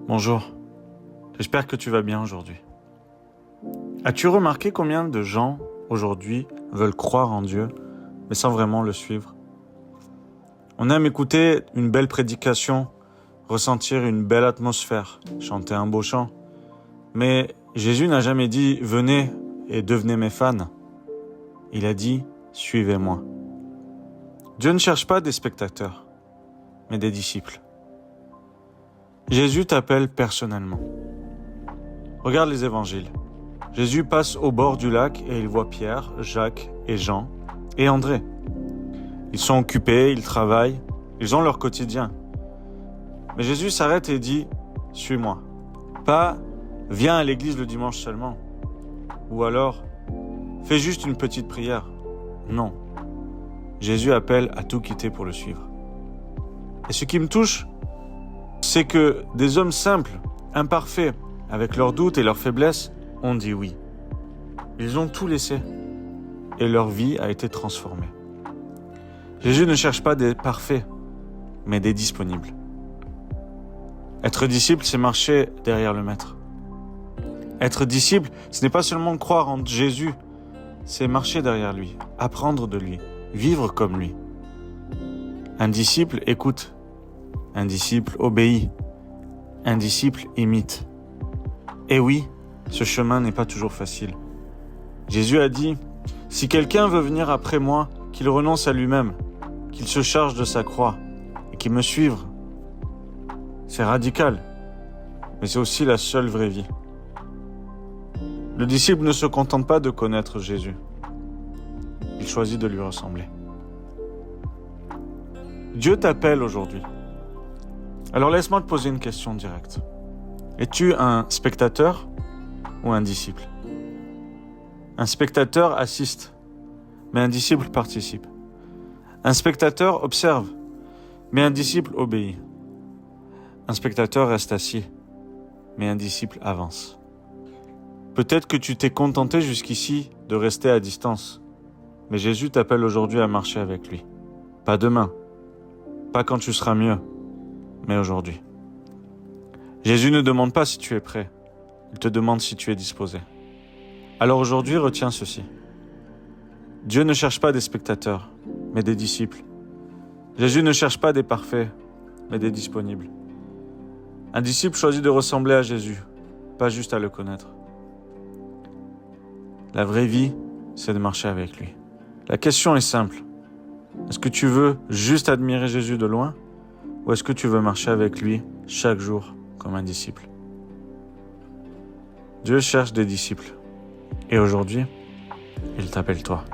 Bonjour, j'espère que tu vas bien aujourd'hui. As-tu remarqué combien de gens aujourd'hui veulent croire en Dieu, mais sans vraiment le suivre? On aime écouter une belle prédication, ressentir une belle atmosphère, chanter un beau chant. Mais Jésus n'a jamais dit « Venez et devenez mes fans ». Il a dit « Suivez-moi ». Dieu ne cherche pas des spectateurs, mais des disciples. Jésus t'appelle personnellement. Regarde les évangiles. Jésus passe au bord du lac et il voit Pierre, Jacques et Jean et André. Ils sont occupés, ils travaillent, ils ont leur quotidien. Mais Jésus s'arrête et dit « Suis-moi ». Pas « Viens à l'église le dimanche seulement ». Ou alors « Fais juste une petite prière ». Non. Jésus appelle à tout quitter pour le suivre. Et ce qui me touche, c'est que des hommes simples, imparfaits, avec leurs doutes et leurs faiblesses, ont dit oui. Ils ont tout laissé et leur vie a été transformée. Jésus ne cherche pas des parfaits, mais des disponibles. Être disciple, c'est marcher derrière le Maître. Être disciple, ce n'est pas seulement croire en Jésus, c'est marcher derrière lui, apprendre de lui, vivre comme lui. Un disciple écoute. Un disciple obéit. Un disciple imite. Et oui, ce chemin n'est pas toujours facile. Jésus a dit, « Si quelqu'un veut venir après moi, qu'il renonce à lui-même, qu'il se charge de sa croix et qu'il me suive. » C'est radical, mais c'est aussi la seule vraie vie. Le disciple ne se contente pas de connaître Jésus. Il choisit de lui ressembler. Dieu t'appelle aujourd'hui. Alors laisse-moi te poser une question directe. Es-tu un spectateur ou un disciple? Un spectateur assiste, mais un disciple participe. Un spectateur observe, mais un disciple obéit. Un spectateur reste assis, mais un disciple avance. Peut-être que tu t'es contenté jusqu'ici de rester à distance, mais Jésus t'appelle aujourd'hui à marcher avec lui. Pas demain, pas quand tu seras mieux, mais aujourd'hui. Jésus ne demande pas si tu es prêt, il te demande si tu es disposé. Alors aujourd'hui, retiens ceci. Dieu ne cherche pas des spectateurs, mais des disciples. Jésus ne cherche pas des parfaits, mais des disponibles. Un disciple choisit de ressembler à Jésus, pas juste à le connaître. La vraie vie, c'est de marcher avec lui. La question est simple. Est-ce que tu veux juste admirer Jésus de loin? Ou est-ce que tu veux marcher avec lui chaque jour comme un disciple? Dieu cherche des disciples. Et aujourd'hui, il t'appelle toi.